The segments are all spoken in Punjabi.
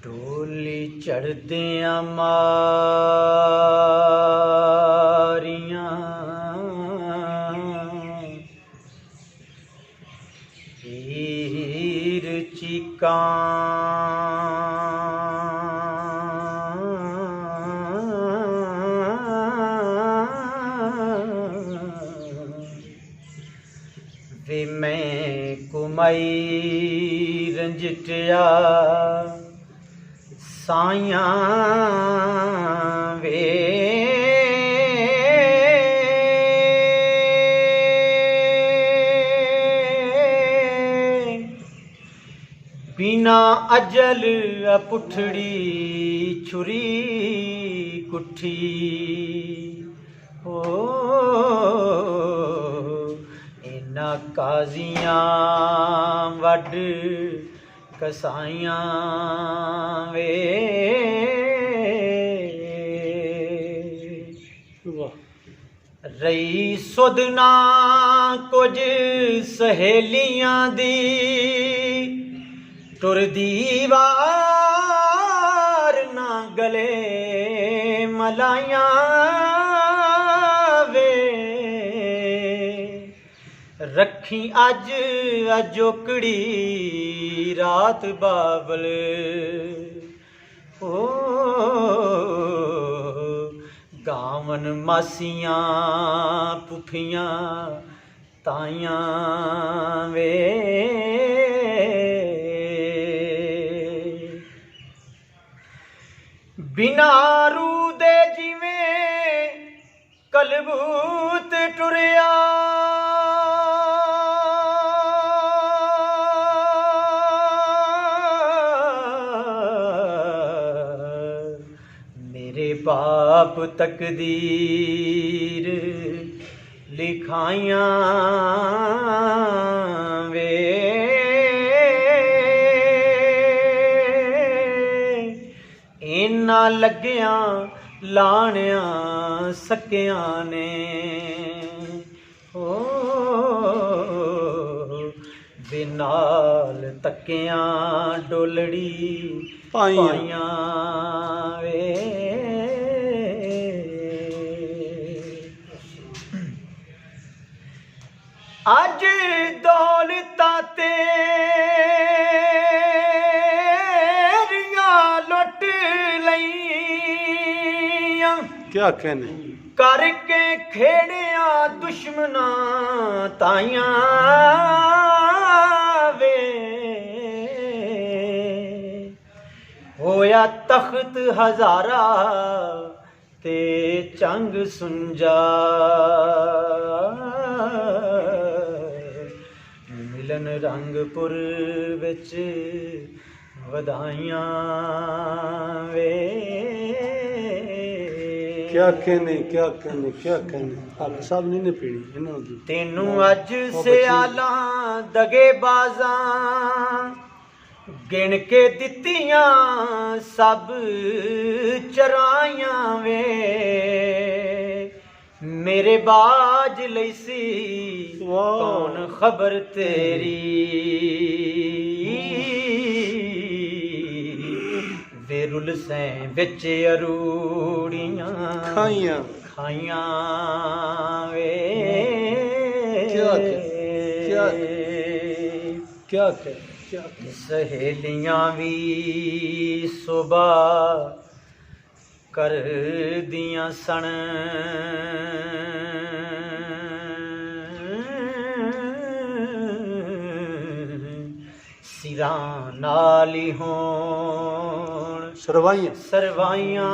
डोली चढ़दियां मारियां हीर चीकां वे मैं कुमाई रंजटिया साइयां वे बिना अजल पुठड़ी छुरी कुठी हो इना काजियां वड कसाइयां वे रही सुधना कुछ सहेलियां दी टुरदी वार ना गले मलाइयां वे रखी अज अजोकड़ी रात बाबल ओ गावन मासियां पुफियां ताइयां वे बिना रू दे जिवें कलबूत टुरिया मेरे बाप तकदीर लिखाइयां वे इन्ना लग्गियां लाणियां सकियां ने ओ बिनाल तकियां डोलड़ी पाइयां वे अज दौलतां तेरियां लुट लईयां क्या कहने करके खेड़िया दुश्मना ताइयां वे होया तख्त हजारा ते चंग सुंजा मिलन रंगपुर विच वधाइयां वे क्या कहने आप सब नहीं पीड़ी इन्हों दी तेनू अज सियाला दगे बाजां गिन के दित्तियां सब चराइयां वे मेरे बाज लैसी कौन खबर तेरी वे रुल से बिच अरूड़ियां खाइयां वे क्या सहेलियां भी सुबह कर दियां सन सिरां नाल ही होण सरवाइयां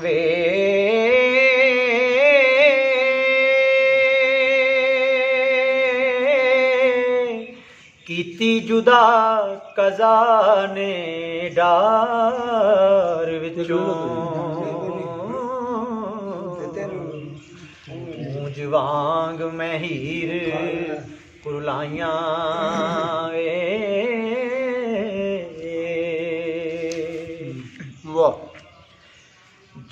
वे कीती जुदा कज़ा ने डार विचों मूंज वांग मैं हीर कुरलाइयां वे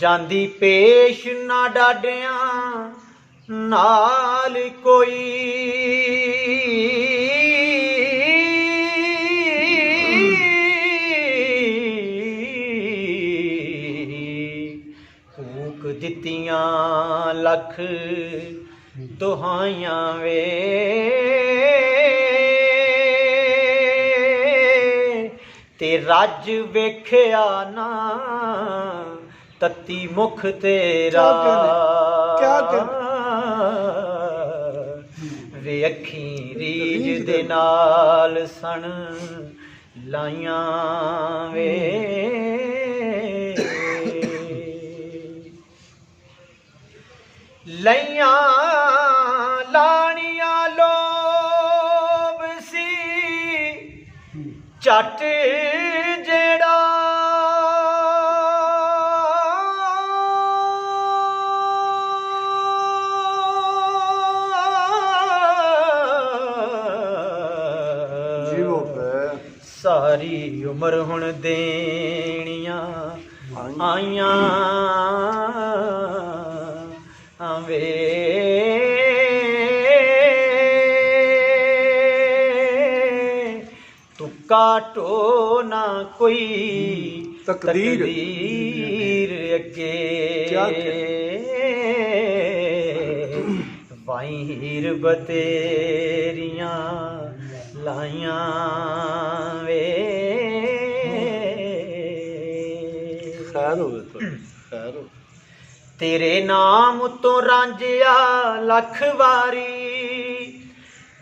ਜਾਂਦੀ ਪੇਸ਼ ਨਾ ਡਾਡਿਆਂ ਨਾਲ ਕੋਈ ਫੂਕ ਦਿੱਤੀਆਂ ਲੱਖ ਦੁਹਾਈਆਂ ਵੇ ਤੇ ਰੱਜ ਵੇਖਿਆ ਨਾ ਤੱਤੀ ਮੁਖ ਤੇਰਾ ਕਿਆ ਵੇ ਅੱਖੀਂ ਰੀਝ ਦੇ ਨਾਲ ਸਣ ਲਾਈਆਂ ਵੇ ਲਈਆਂ ਲਾਣੀਆਂ ਲੋਭ ਸੀ ਝੱਟ ਜਿਹੜਾ ਸਾਰੀ ਉਮਰ ਹੁਣ ਦੇਣੀਆਂ ਆਈਆਂ ਵੇ ਤੂੰ ਕਾਟੋ ਨਾ ਕੋਈ ਤਕਦੀਰ ਅੱਗੇ ਵਾਹੀਰ ਬਤੇਰੀਆਂ ਲਾਈਆਂ ਵੇ ਖੈਰ ਹੋਵੇ ਖੈਰ ਹੋ ਤੇਰੇ ਨਾਮ ਤੋਂ ਰਾਂਝਿਆ ਲੱਖ ਵਾਰੀ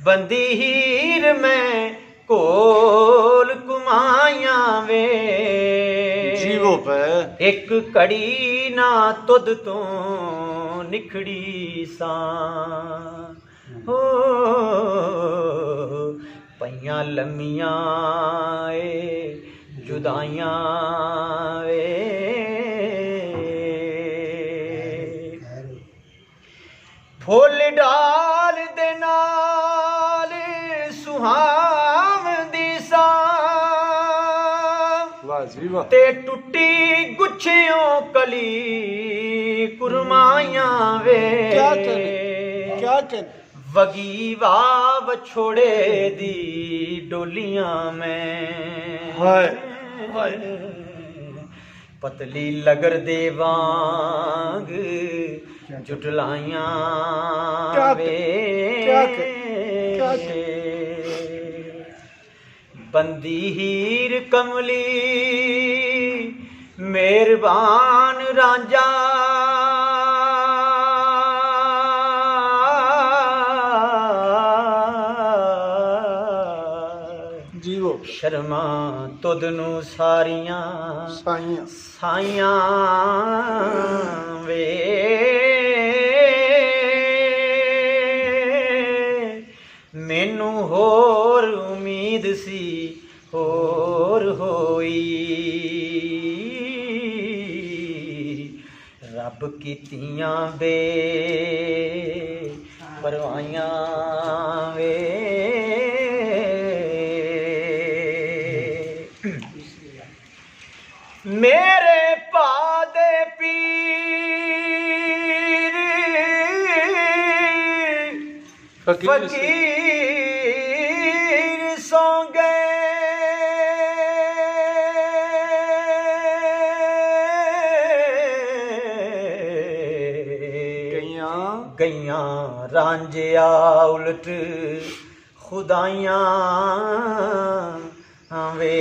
ਬੰਦੀ ਹੀਰ ਮੈਂ ਕੋਲ ਕੁਮਾਈਆਂ ਵੇ ਜੀਵੋ ਪੈ ਇੱਕ ਘੜੀ ਨਾ ਤੁਧ ਤੋਂ ਨਿਖੜੀ ਸਾਂ ਹੋ ਪਈਆਂ ਲੰਮੀਆਂ ਏ ਜੁਦਾਈਆਂ ਵੇ ਫੁੱਲ ਡਾਲ ਦੇ ਨਾਲ ਸੁਹਾਵਦੀ ਸਾਂ ਵਾਹ ਜੀ ਵਾਹ ਤੇ ਟੁੱਟੀ ਗੁੱਛਿਓਂ ਕਲੀ ਕੁਰਮਾਈਆਂ ਵੇ ਕਿਆ ਕਰ ਵਗੀ ਵਾ ਵਿਛੋੜੇ ਦੀ ਡੋਲੀਆਂ ਮੈਂ ਹਾਏ ਹਾਏ ਪਤਲੀ ਲਗਰ ਦੇ ਵਾਂਗ ਜੁਟਲਾਈਆਂ ਵੇ ਬੰਦੀ ਹੀਰ ਕਮਲੀ ਮਿਹਰਬਾਨ ਰਾਂਝਾ ਜੀਵੋ ਸ਼ਰਮਾ ਤੁਧ ਨੂੰ ਸਾਰੀਆਂ ਸਾਈਆਂ ਵੇ ਮੈਨੂੰ ਹੋਰ ਉਮੀਦ ਸੀ ਹੋਰ ਹੋਈ ਰੱਬ ਕੀਤੀਆਂ ਬੇ ਪਰਵਾਈਆਂ ਵੇ ਮੇਰੇ ਭਾ ਦੇ ਪੀਰ ਫਕੀਰ ਸੌਂ ਗਏ ਗਈਆਂ ਰਾਂਝਿਆ ਉਲਟ ਖੁਦਾਈਆਂ ਵੇ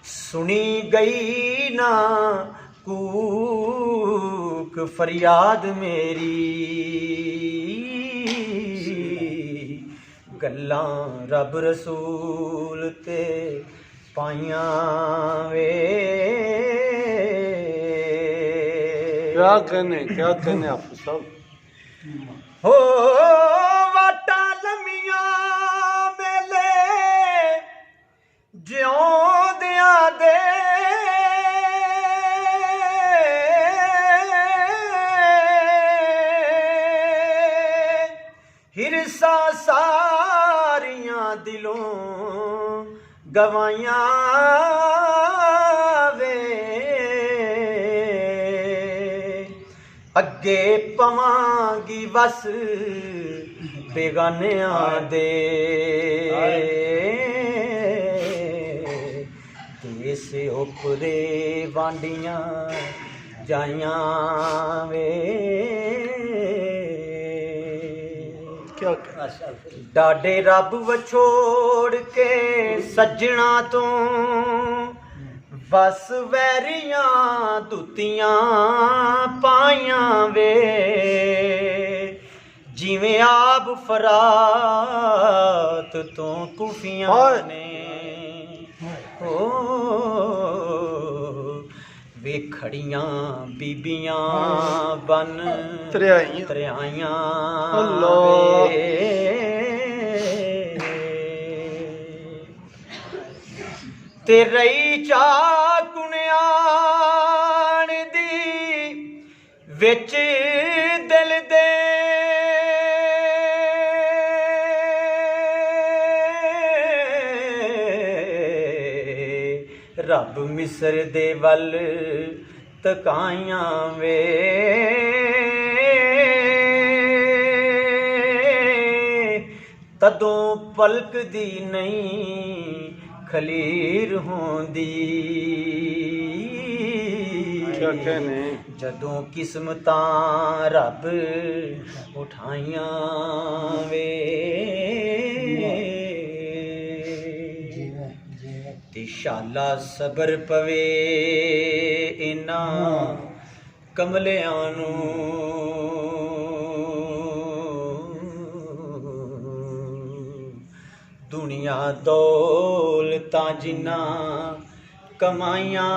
ਸੁਣੀ ਗਈ ਨਾ ਕੂਕ ਫਰਿਆਦ ਮੇਰੀ ਗੱਲਾਂ ਰੱਬ ਰਸੂਲ ਤੇ ਪਾਈਆਂ ਵੇ क्या कहने आप सब ਹੋ ਵਾਟਾਂ ਲੰਮੀਆਂ ਮੇਲੇ ਜਿਉਂਦਿਆਂ ਦੇ ਹਿਰਸਾ ਸਾਰੀਆਂ ਦਿਲੋਂ ਗਵਾਈਆਂ ਵੇ ਅੱਗੇ ਪਵਾਂਗੀ ਵਸ ਬੇਗਾਨਿਆਂ ਦੇ ਦੇਸ ਉਪਰੇ ਵਾਂਡੀਆਂ ਜਾਈਆਂ ਵੇ क्या ਡਾਡੇ ਰੱਬ ਵਿਛੋੜ ਕੇ ਸੱਜਣਾ ਤੋਂ ਬਸ ਵੈਰੀਆਂ ਦੁੱਤੀਆਂ ਪਾਈਆਂ ਵੇ ਜਿਵੇਂ ਆਬ ਫਰਾਤ ਤੋਂ ਕੁਫੀਆਂ ਨੇ ਹੋ ਵੇ ਖੜੀਆਂ ਬੀਬੀਆਂ ਬਨ ਤਰਿਆਈਆਂ ਅੱਲਾਹ ਵੇ। ਤੇ ਰਹੀ ਚਾਹ ਕੁਣਿਆਣ ਦੀ ਵਿੱਚ ਦਿਲ ਦੇ ਰੱਬ ਮਿਸਰ ਦੇ ਵੱਲ ਤਕਾਈਆਂ ਵੇ ਤਦੋਂ ਪਲਕ ਦੀ ਨਹੀਂ ਖਲੀਰ ਹੁੰਦੀ क्या कहने ਜਦੋਂ ਕਿਸਮਤਾਂ ਰੱਬ ਉਠਾਈਆਂ ਵੇ ਤੇ ਸ਼ਾਲਾ ਸਬਰ ਪਵੇ ਇਹਨਾਂ ਕਮਲਿਆਂ ਨੂੰ ਦੁਨੀਆ ਦੌਲਤਾਂ ਜਿਨ੍ਹਾਂ ਕਮਾਈਆਂ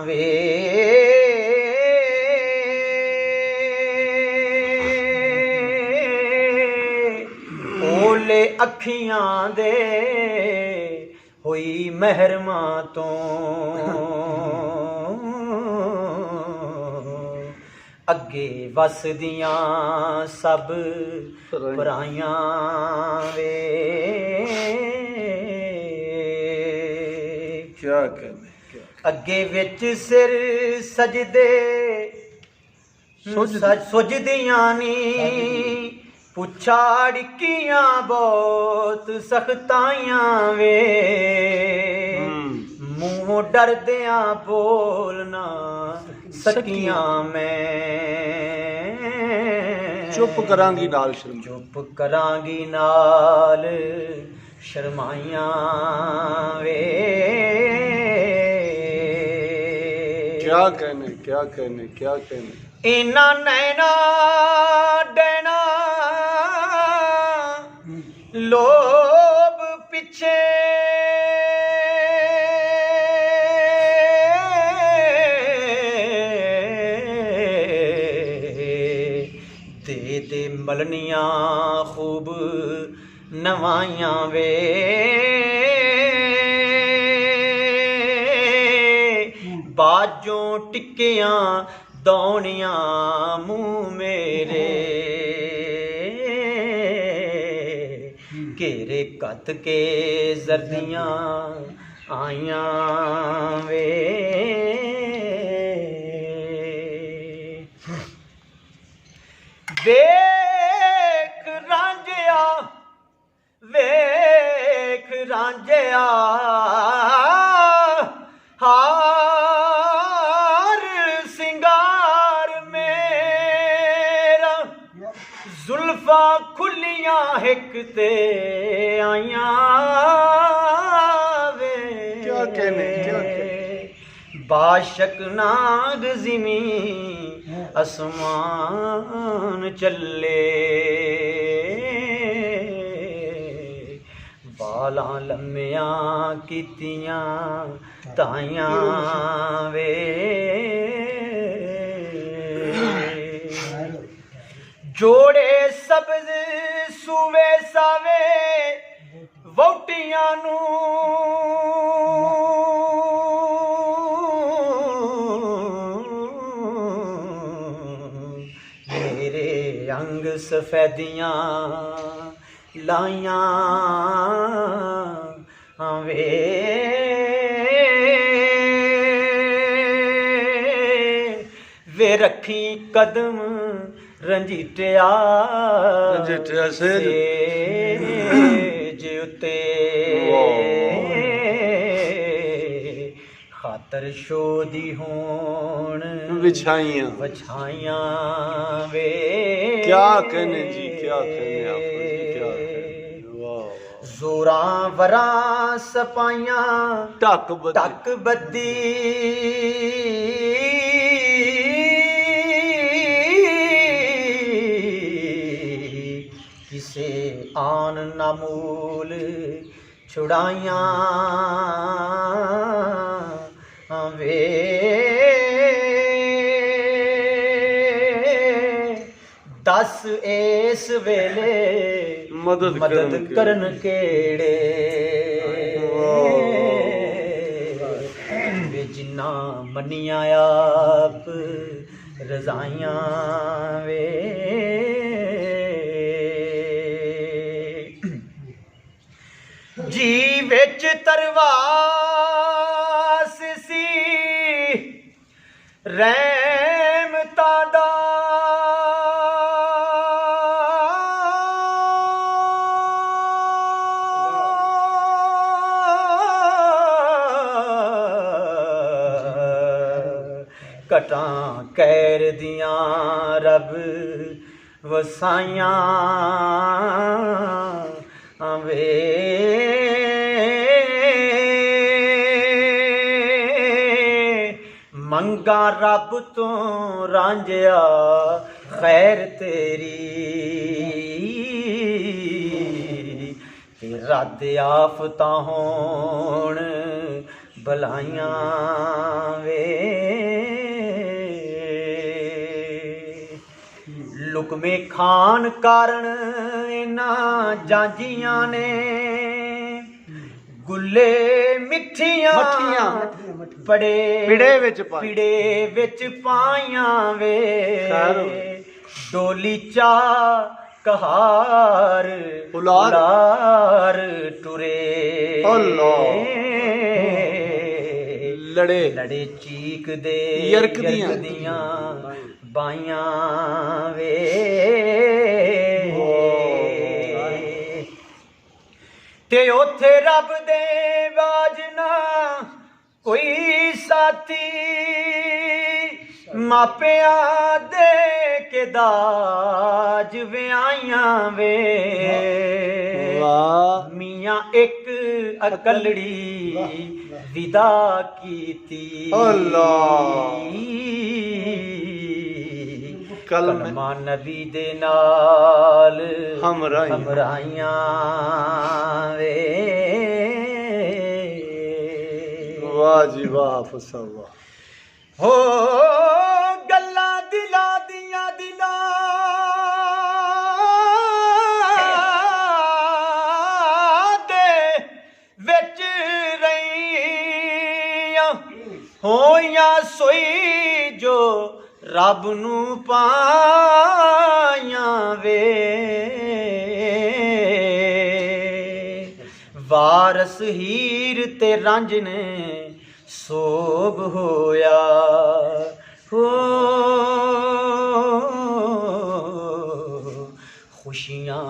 ਵੇ ਓਲੇ ਅੱਖੀਆਂ ਦੇ ਹੋਈ ਮਹਿਰਮਾਂ ਤੋਂ ਅੱਗੇ ਵਸਦੀਆਂ ਸਭ ਪਰਾਈਆਂ ਵੇ क्या कहने ਅੱਗੇ ਵਿੱਚ ਸਿਰ ਸਜਦੇ ਸੁਜਦੀਆਂ ਨੀ ਪੁੱਛਾੜਕੀਆਂ ਬਹੁਤ ਸਖਤਾਈਆਂ ਵੇ ਮੂੰਹੋਂ ਡਰਦਿਆਂ ਬੋਲਣਾ ਸਕੀਆਂ ਮੈਂ चुप करांगी नाल शर्म ਚੁੱਪ ਕਰਾਂਗੀ ਨਾਲ ਸ਼ਰਮਾਈਆਂ ਵੇ क्या कहने क्या कहने क्या कहने ਇਨਾ ਨੈਣਾ ਡੈਣਾ ਲੋਭ ਪਿੱਛੇ ਦੇ ਮਲਨੀਆਂ ਖੂਬ ਨਵਾਈਆਂ ਵੇ ਬਾਜੋਂ ਟਿੱਕਿਆਂ ਦੌਣੀਆਂ ਮੂੰਹ ਮੇਰੇ ਘੇਰੇ ਕੱਤ ਕੇ ਜ਼ਰਦੀਆਂ ਆਈਆਂ ਵੇ ਵੇਖ ਰਾਂਝਿਆ ਵੇਖ ਰਾਂਝਿਆ ਹਾਰ ਸਿੰਗਾਰ ਮੇਰਾ ਜ਼ੁਲਫਾਂ ਖੁੱਲੀਆਂ ਹਿੱਕ ਤੇ ਆਈਆਂ ਵੇ क्या कहने बाशक नाग ज़िमी आसमान चले बालां लम्मियां कीतियां ताइयां वे जोड़े सब्ज़ सूवे सावे ਵਹੁਟੀਆਂ ਨੂੰ ਮੇਰੇ ਅੰਗ ਸਫੈਦੀਆਂ ਲਾਈਆਂ ਵੇ ਵੇ ਰੱਖੀ ਕਦਮ ਰੰਜੀਟਿਆ ਸੇਜ ਉਤੇ ਖਾਤਰ ਸ਼ੋਦੀ ਹੋਣ ਵਿਛਾਈਆਂ ਵੇ क्या कहने जी क्या कहने आप जी क्या कहने वाह ਜ਼ੋਰਾਂ ਵਰਾਂ ਸਪਾਈਆਂ ਢੱਕ ਬੱਦੀ ਟੱਕ ਬੱਦੀ ਕਿਸੇ ਆਨ ਨਾ ਮੂਲ ਛੁਡਾਈਆਂ ਵੇ ਦਸ ਇਸ ਵੇਲੇ ਮਦਦ ਕਰਨ ਕਿਹੜੇ ਵੇ ਜਿੰਨਾ ਮੰਨੀਆਂ ਆਪ ਰਜ਼ਾਈਆਂ ਵੇ ਜੀ ਵਿੱਚ ਤਰਵਾਸ ਸੀ ਰਹਿਮਤਾਂ ਦਾ ਕਟਾਂ ਕਹਿਰ ਦੀਆਂ ਰੱਬ ਵਸਾਈਆਂ ਵੇ ਮੰਗਾ ਰੱਬ ਤੋਂ ਰਾਂਝਿਆ ਖੈਰ ਤੇਰੀ ਤੇ ਰੱਦ ਆਫਤਾਂ ਹੋਣ ਬਲਾਈਆਂ ਵੇ ਲੁਕਮੇ ਖਾਨ ਕਾਰਨ ਇਹਨਾਂ ਜਾਂਜੀਆਂ ਨੇ ਗੁੱਲੇ ਮਿੱਠੀਆਂ ਪਿੜੇ ਵਿੱਚ ਪਾਈਆਂ ਵੇ ਡੋਲੀ ਚਾ ਕਹਾਰ ਉਲਾਰ ਟੁਰੇ ਲੜੇ ਚੀਕ ਦੇ ਯਰਕਦੀਆਂ ਬਾਈਆਂ ਵੇ ਤੇ ਉੱਥੇ ਰੱਬ ਦੇ ਬਾਜਨਾ ਕੋਈ ਸਾਥੀ ਮਾਪਿਆਂ ਦੇ ਕੇ ਦਾਜ ਵਿਆਈਆਂ ਵੇ ਮੀਆਂ ਇੱਕ ਅਕਲੜੀ ਵਿਦਾ ਕੀਤੀ ਕਲਮਾ ਨਬੀ ਦੇ ਨਾਲ ਹਮਰਾਈਆਂ ਵੇ ਵਾਹ ਜੀ ਵਾਹ ਫਸਵਾ ਹੋ ਗੱਲਾਂ ਦਿਲਾਂ ਦੀਆਂ ਦਿਲਾਂ ਦੇ ਵਿੱਚ ਰਹੀਆਂ ਹੋਈਆਂ ਸੋਈ ਜੋ ਰੱਬ ਨੂੰ ਪਾਈਆਂ ਵੇ ਵਾਰਸ ਹੀਰ ਤੇ ਰਾਂਝ ਨੇ ਸੋਗ ਹੋਇਆ ਹੋ ਖੁਸ਼ੀਆਂ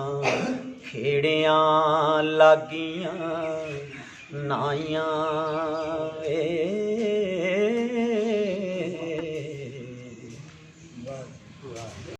ਖੇੜਿਆਂ ਲੱਗੀਆਂ ਨਾਈਆਂ ਵੇ